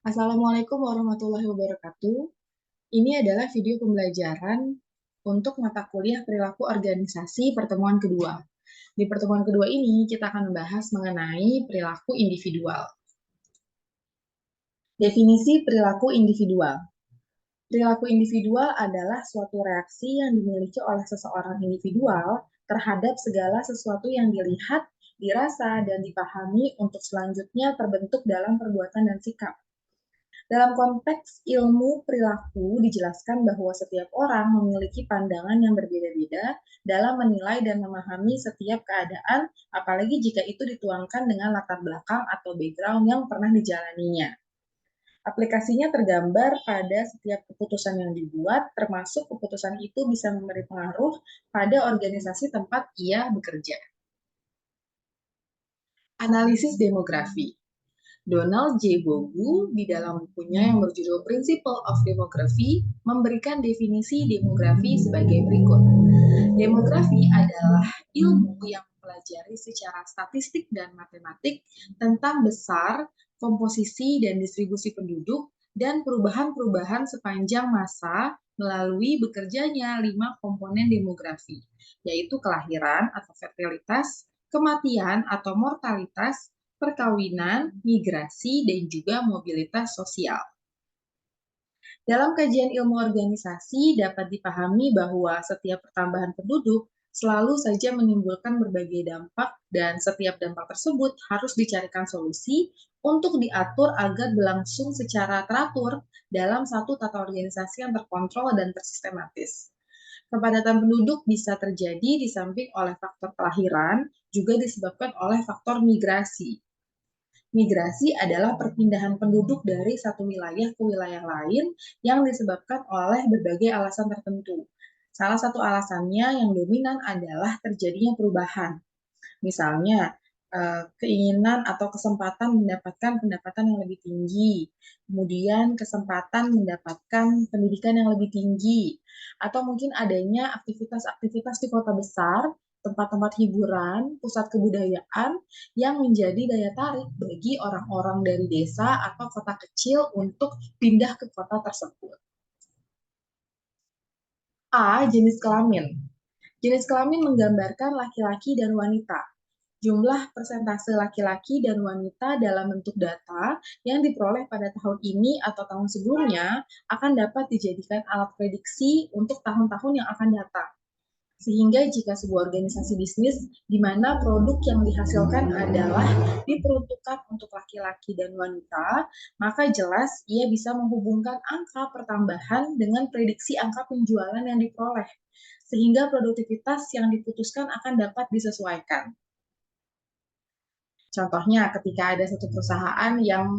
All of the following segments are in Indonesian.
Assalamualaikum warahmatullahi wabarakatuh. Ini adalah video pembelajaran untuk mata kuliah perilaku organisasi pertemuan kedua. Di pertemuan kedua ini, kita akan membahas mengenai perilaku individual. Definisi perilaku individual. Perilaku individual adalah suatu reaksi yang dimiliki oleh seseorang individual terhadap segala sesuatu yang dilihat, dirasa, dan dipahami untuk selanjutnya terbentuk dalam perbuatan dan sikap. Dalam konteks ilmu perilaku, dijelaskan bahwa setiap orang memiliki pandangan yang berbeda-beda dalam menilai dan memahami setiap keadaan, apalagi jika itu dituangkan dengan latar belakang atau background yang pernah dijalaninya. Aplikasinya tergambar pada setiap keputusan yang dibuat, termasuk keputusan itu bisa memberi pengaruh pada organisasi tempat ia bekerja. Analisis demografi. Donald J. Bogu di dalam bukunya yang berjudul Principle of Demography memberikan definisi demografi sebagai berikut. Demografi adalah ilmu yang mempelajari secara statistik dan matematik tentang besar, komposisi, dan distribusi penduduk dan perubahan-perubahan sepanjang masa melalui bekerjanya 5 komponen demografi, yaitu kelahiran atau fertilitas, kematian atau mortalitas, perkawinan, migrasi, dan juga mobilitas sosial. Dalam kajian ilmu organisasi dapat dipahami bahwa setiap pertambahan penduduk selalu saja menimbulkan berbagai dampak dan setiap dampak tersebut harus dicarikan solusi untuk diatur agar berlangsung secara teratur dalam satu tata organisasi yang terkontrol dan tersistematis. Kepadatan penduduk bisa terjadi di samping oleh faktor kelahiran, juga disebabkan oleh faktor migrasi. Migrasi adalah perpindahan penduduk dari satu wilayah ke wilayah lain yang disebabkan oleh berbagai alasan tertentu. Salah satu alasannya yang dominan adalah terjadinya perubahan. Misalnya, keinginan atau kesempatan mendapatkan pendapatan yang lebih tinggi, kemudian kesempatan mendapatkan pendidikan yang lebih tinggi, atau mungkin adanya aktivitas-aktivitas di kota besar, tempat-tempat hiburan, pusat kebudayaan yang menjadi daya tarik bagi orang-orang dari desa atau kota kecil untuk pindah ke kota tersebut. A. Jenis kelamin. Jenis kelamin menggambarkan laki-laki dan wanita. Jumlah persentase laki-laki dan wanita dalam bentuk data yang diperoleh pada tahun ini atau tahun sebelumnya akan dapat dijadikan alat prediksi untuk tahun-tahun yang akan datang. Sehingga jika sebuah organisasi bisnis di mana produk yang dihasilkan adalah diperuntukkan untuk laki-laki dan wanita, maka jelas ia bisa menghubungkan angka pertambahan dengan prediksi angka penjualan yang diperoleh, sehingga produktivitas yang diputuskan akan dapat disesuaikan. Contohnya ketika ada satu perusahaan yang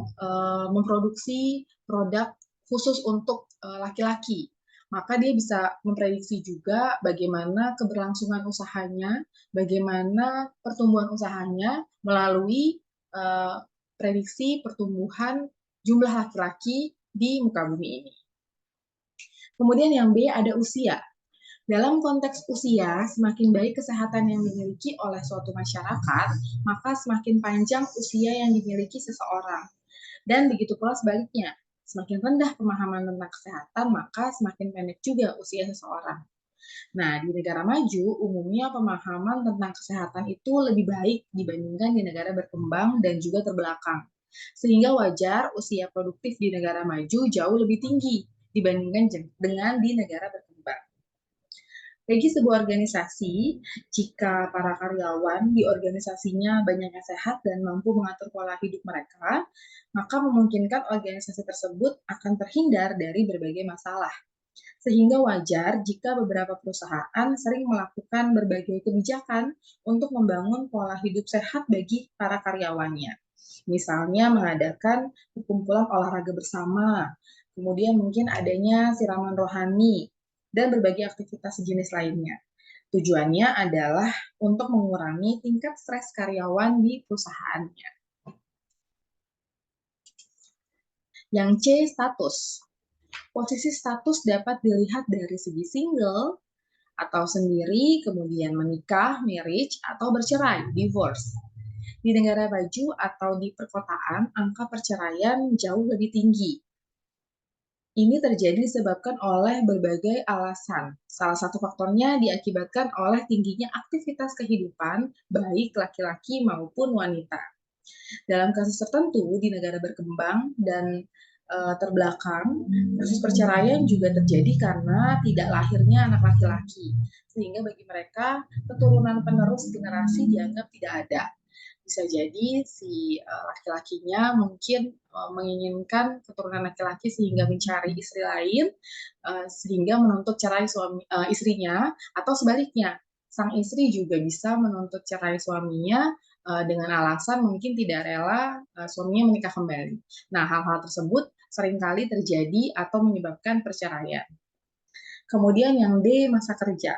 memproduksi produk khusus untuk laki-laki, maka dia bisa memprediksi juga bagaimana keberlangsungan usahanya, bagaimana pertumbuhan usahanya melalui prediksi pertumbuhan jumlah laki-laki di muka bumi ini. Kemudian yang B ada usia. Dalam konteks usia, semakin baik kesehatan yang dimiliki oleh suatu masyarakat, maka semakin panjang usia yang dimiliki seseorang. Dan begitu pula sebaliknya, semakin rendah pemahaman tentang kesehatan, maka semakin pendek juga usia seseorang. Nah, di negara maju, umumnya pemahaman tentang kesehatan itu lebih baik dibandingkan di negara berkembang dan juga terbelakang. Sehingga wajar usia produktif di negara maju jauh lebih tinggi dibandingkan dengan di negara berkembang. Bagi sebuah organisasi, jika para karyawan di organisasinya banyak yang sehat dan mampu mengatur pola hidup mereka, maka memungkinkan organisasi tersebut akan terhindar dari berbagai masalah. Sehingga wajar jika beberapa perusahaan sering melakukan berbagai kebijakan untuk membangun pola hidup sehat bagi para karyawannya. Misalnya mengadakan perkumpulan olahraga bersama, kemudian mungkin adanya siraman rohani, dan berbagai aktivitas sejenis lainnya. Tujuannya adalah untuk mengurangi tingkat stres karyawan di perusahaannya. Yang C, status. Posisi status dapat dilihat dari segi single atau sendiri, kemudian menikah, marriage, atau bercerai, divorce. Di negara maju atau di perkotaan, angka perceraian jauh lebih tinggi. Ini terjadi disebabkan oleh berbagai alasan. Salah satu faktornya diakibatkan oleh tingginya aktivitas kehidupan, baik laki-laki maupun wanita. Dalam kasus tertentu di negara berkembang dan terbelakang, kasus perceraian juga terjadi karena tidak lahirnya anak laki-laki, sehingga bagi mereka keturunan penerus generasi dianggap tidak ada. Bisa jadi si laki-lakinya mungkin menginginkan keturunan laki-laki sehingga mencari istri lain, sehingga menuntut cerai istrinya, atau sebaliknya, sang istri juga bisa menuntut cerai suaminya dengan alasan mungkin tidak rela suaminya menikah kembali. Nah, hal-hal tersebut seringkali terjadi atau menyebabkan perceraian. Kemudian yang D, masa kerja.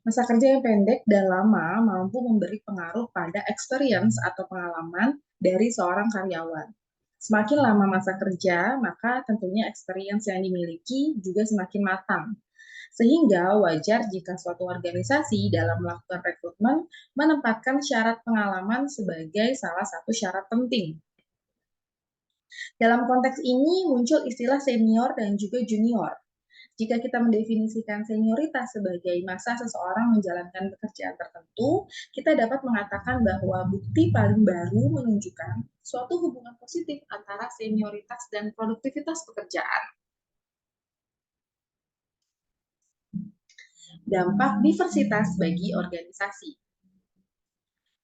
Masa kerja yang pendek dan lama mampu memberi pengaruh pada experience atau pengalaman dari seorang karyawan. Semakin lama masa kerja, maka tentunya experience yang dimiliki juga semakin matang. Sehingga wajar jika suatu organisasi dalam melakukan rekrutmen menempatkan syarat pengalaman sebagai salah satu syarat penting. Dalam konteks ini muncul istilah senior dan juga junior. Jika kita mendefinisikan senioritas sebagai masa seseorang menjalankan pekerjaan tertentu, kita dapat mengatakan bahwa bukti paling baru menunjukkan suatu hubungan positif antara senioritas dan produktivitas pekerjaan. Dampak diversitas bagi organisasi.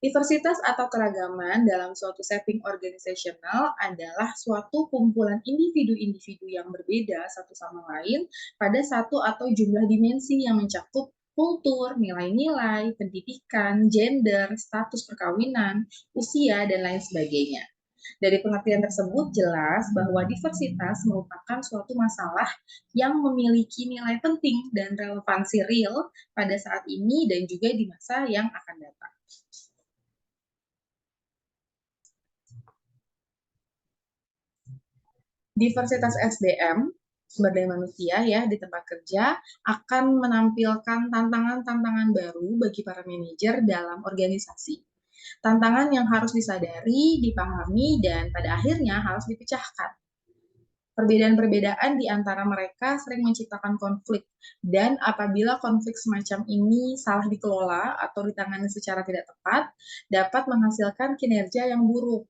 Diversitas atau keragaman dalam suatu setting organisasional adalah suatu kumpulan individu-individu yang berbeda satu sama lain pada satu atau jumlah dimensi yang mencakup kultur, nilai-nilai, pendidikan, gender, status perkawinan, usia, dan lain sebagainya. Dari pengertian tersebut jelas bahwa diversitas merupakan suatu masalah yang memiliki nilai penting dan relevansi real pada saat ini dan juga di masa yang akan datang. Diversitas SDM, sumber daya manusia ya di tempat kerja akan menampilkan tantangan-tantangan baru bagi para manajer dalam organisasi. Tantangan yang harus disadari, dipahami, dan pada akhirnya harus dipecahkan. Perbedaan-perbedaan di antara mereka sering menciptakan konflik, dan apabila konflik semacam ini salah dikelola atau ditangani secara tidak tepat, dapat menghasilkan kinerja yang buruk.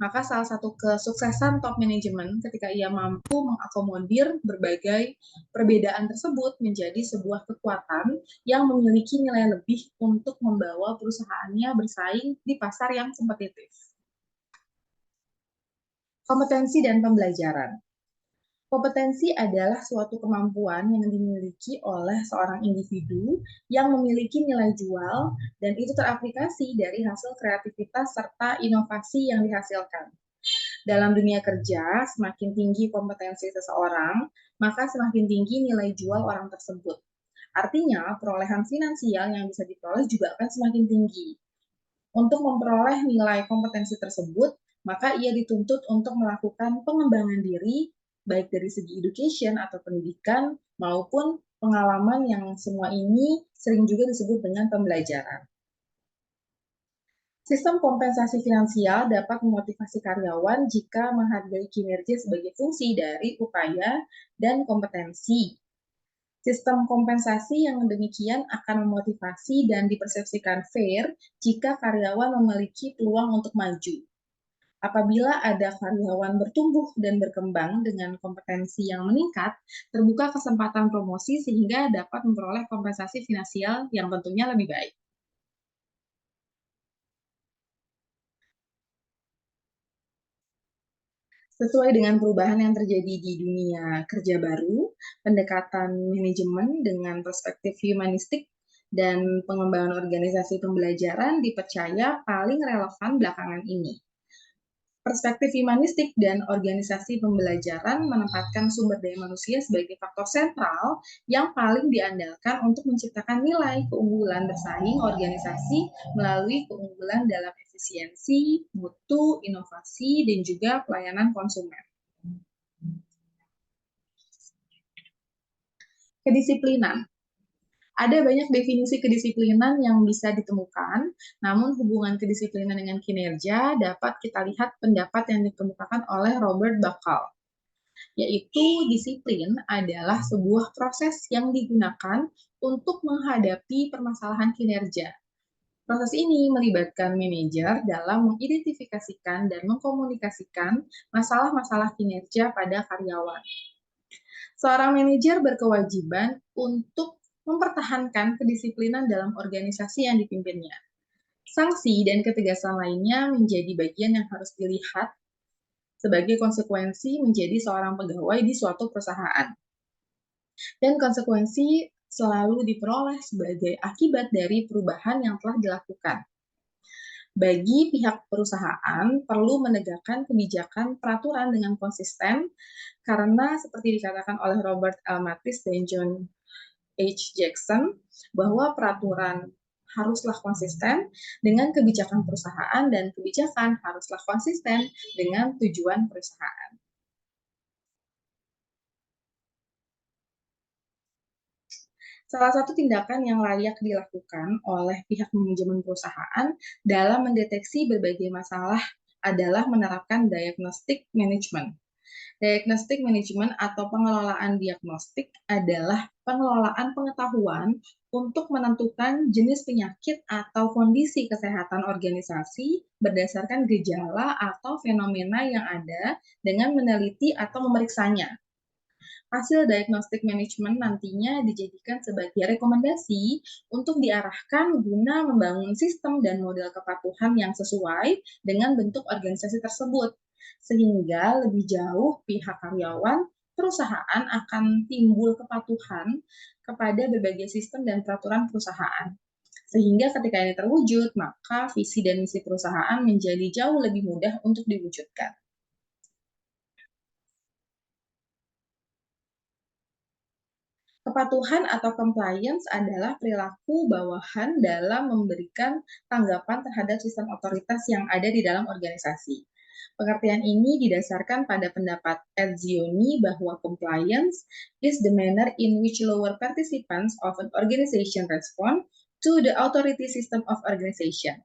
Maka salah satu kesuksesan top manajemen ketika ia mampu mengakomodir berbagai perbedaan tersebut menjadi sebuah kekuatan yang memiliki nilai lebih untuk membawa perusahaannya bersaing di pasar yang kompetitif. Kompetensi dan pembelajaran. Kompetensi adalah suatu kemampuan yang dimiliki oleh seorang individu yang memiliki nilai jual dan itu teraplikasi dari hasil kreativitas serta inovasi yang dihasilkan. Dalam dunia kerja, semakin tinggi kompetensi seseorang, maka semakin tinggi nilai jual orang tersebut. Artinya, perolehan finansial yang bisa diperoleh juga akan semakin tinggi. Untuk memperoleh nilai kompetensi tersebut, maka ia dituntut untuk melakukan pengembangan diri, baik dari segi education atau pendidikan, maupun pengalaman yang semua ini sering juga disebut dengan pembelajaran. Sistem kompensasi finansial dapat memotivasi karyawan jika menghargai kinerja sebagai fungsi dari upaya dan kompetensi. Sistem kompensasi yang demikian akan memotivasi dan dipersepsikan fair jika karyawan memiliki peluang untuk maju. Apabila ada karyawan bertumbuh dan berkembang dengan kompetensi yang meningkat, terbuka kesempatan promosi sehingga dapat memperoleh kompensasi finansial yang tentunya lebih baik. Sesuai dengan perubahan yang terjadi di dunia kerja baru, pendekatan manajemen dengan perspektif humanistik dan pengembangan organisasi pembelajaran dipercaya paling relevan belakangan ini. Perspektif humanistik dan organisasi pembelajaran menempatkan sumber daya manusia sebagai faktor sentral yang paling diandalkan untuk menciptakan nilai keunggulan bersaing organisasi melalui keunggulan dalam efisiensi, mutu, inovasi, dan juga pelayanan konsumen. Kedisiplinan. Ada banyak definisi kedisiplinan yang bisa ditemukan, namun hubungan kedisiplinan dengan kinerja dapat kita lihat pendapat yang dikemukakan oleh Robert Bakal, yaitu disiplin adalah sebuah proses yang digunakan untuk menghadapi permasalahan kinerja. Proses ini melibatkan manajer dalam mengidentifikasikan dan mengkomunikasikan masalah-masalah kinerja pada karyawan. Seorang manajer berkewajiban untuk mempertahankan kedisiplinan dalam organisasi yang dipimpinnya. Sanksi dan ketegasan lainnya menjadi bagian yang harus dilihat sebagai konsekuensi menjadi seorang pegawai di suatu perusahaan. Dan konsekuensi selalu diperoleh sebagai akibat dari perubahan yang telah dilakukan. Bagi pihak perusahaan, perlu menegakkan kebijakan peraturan dengan konsisten, karena seperti dikatakan oleh Robert L. Mathis dan John H. Jackson, bahwa peraturan haruslah konsisten dengan kebijakan perusahaan dan kebijakan haruslah konsisten dengan tujuan perusahaan. Salah satu tindakan yang layak dilakukan oleh pihak manajemen perusahaan dalam mendeteksi berbagai masalah adalah menerapkan diagnostic management. Diagnostic management atau pengelolaan diagnostik adalah pengelolaan pengetahuan untuk menentukan jenis penyakit atau kondisi kesehatan organisasi berdasarkan gejala atau fenomena yang ada dengan meneliti atau memeriksanya. Hasil diagnostic management nantinya dijadikan sebagai rekomendasi untuk diarahkan guna membangun sistem dan model kepatuhan yang sesuai dengan bentuk organisasi tersebut. Sehingga lebih jauh pihak karyawan, perusahaan akan timbul kepatuhan kepada berbagai sistem dan peraturan perusahaan. Sehingga ketika ini terwujud, maka visi dan misi perusahaan menjadi jauh lebih mudah untuk diwujudkan. Kepatuhan atau compliance adalah perilaku bawahan dalam memberikan tanggapan terhadap sistem otoritas yang ada di dalam organisasi. Pengertian ini didasarkan pada pendapat Etzioni bahwa compliance is the manner in which lower participants of an organization respond to the authority system of organization.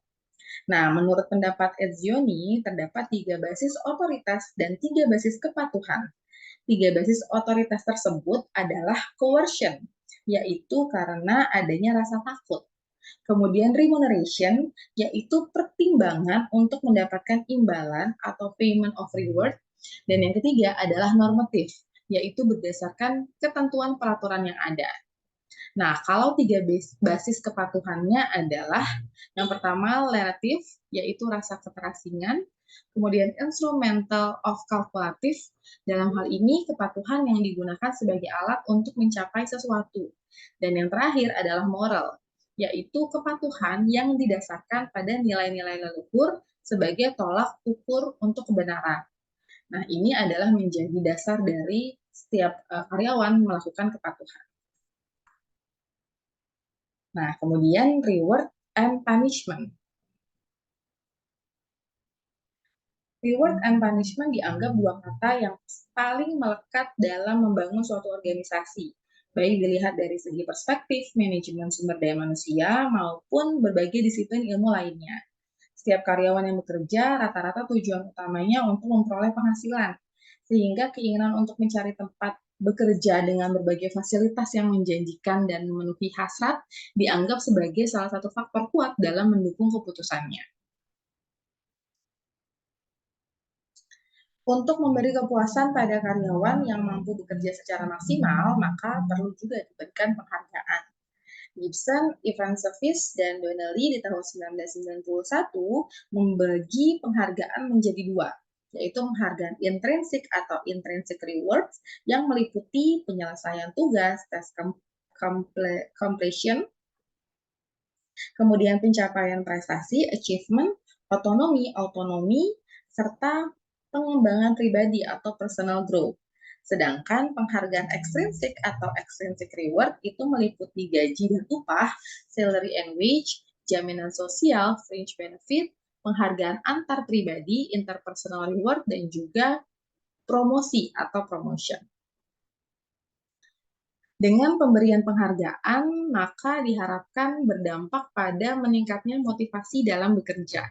Nah, menurut pendapat Etzioni, terdapat 3 basis otoritas dan 3 basis kepatuhan. 3 basis otoritas tersebut adalah coercion, yaitu karena adanya rasa takut. Kemudian remuneration, yaitu pertimbangan untuk mendapatkan imbalan atau payment of reward. Dan yang ketiga adalah normatif, yaitu berdasarkan ketentuan peraturan yang ada. Nah, kalau 3 basis kepatuhannya adalah yang pertama relatif, yaitu rasa keterasingan. Kemudian instrumental of calculative, dalam hal ini kepatuhan yang digunakan sebagai alat untuk mencapai sesuatu. Dan yang terakhir adalah moral, yaitu kepatuhan yang didasarkan pada nilai-nilai leluhur sebagai tolak ukur untuk kebenaran. Nah, ini adalah menjadi dasar dari setiap karyawan melakukan kepatuhan. Nah, kemudian reward and punishment. Reward and punishment dianggap dua kata yang paling melekat dalam membangun suatu organisasi, baik dilihat dari segi perspektif manajemen sumber daya manusia maupun berbagai disiplin ilmu lainnya. Setiap karyawan yang bekerja rata-rata tujuan utamanya untuk memperoleh penghasilan, sehingga keinginan untuk mencari tempat bekerja dengan berbagai fasilitas yang menjanjikan dan memenuhi hasrat dianggap sebagai salah satu faktor kuat dalam mendukung keputusannya. Untuk memberi kepuasan pada karyawan yang mampu bekerja secara maksimal, maka perlu juga diberikan penghargaan. Gibson, Evans Service, dan Donnelly di tahun 1991 membagi penghargaan menjadi dua, yaitu penghargaan intrinsik atau intrinsic rewards yang meliputi penyelesaian tugas, task completion, kemudian pencapaian prestasi, achievement, autonomi, serta pengembangan pribadi atau personal growth. Sedangkan penghargaan extrinsic atau extrinsic reward itu meliputi gaji dan upah, salary and wage, jaminan sosial, fringe benefit, penghargaan antar pribadi, interpersonal reward, dan juga promosi atau promotion. Dengan pemberian penghargaan, maka diharapkan berdampak pada meningkatnya motivasi dalam bekerja.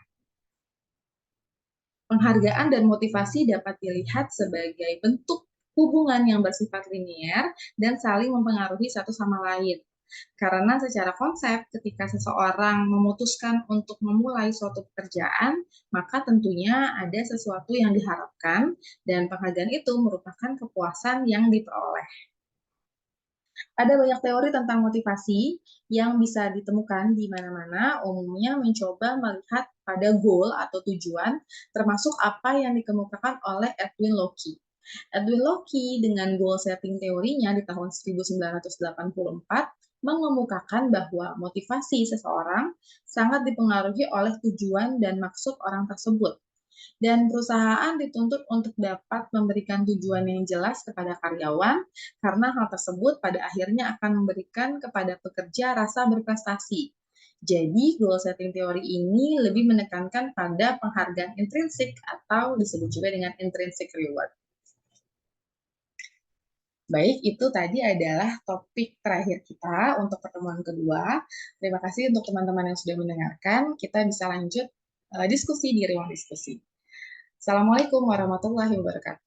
Penghargaan dan motivasi dapat dilihat sebagai bentuk hubungan yang bersifat linier dan saling mempengaruhi satu sama lain. Karena secara konsep, ketika seseorang memutuskan untuk memulai suatu pekerjaan, maka tentunya ada sesuatu yang diharapkan, dan penghargaan itu merupakan kepuasan yang diperoleh. Ada banyak teori tentang motivasi yang bisa ditemukan di mana-mana, umumnya mencoba melihat pada goal atau tujuan, termasuk apa yang dikemukakan oleh Edwin Locke. Edwin Locke dengan goal setting teorinya di tahun 1984 mengemukakan bahwa motivasi seseorang sangat dipengaruhi oleh tujuan dan maksud orang tersebut. Dan perusahaan dituntut untuk dapat memberikan tujuan yang jelas kepada karyawan, karena hal tersebut pada akhirnya akan memberikan kepada pekerja rasa berprestasi. Jadi, goal setting teori ini lebih menekankan pada penghargaan intrinsik atau disebut juga dengan intrinsic reward. Baik, itu tadi adalah topik terakhir kita untuk pertemuan kedua. Terima kasih untuk teman-teman yang sudah mendengarkan. Kita bisa lanjut diskusi di ruang diskusi. Assalamualaikum warahmatullahi wabarakatuh.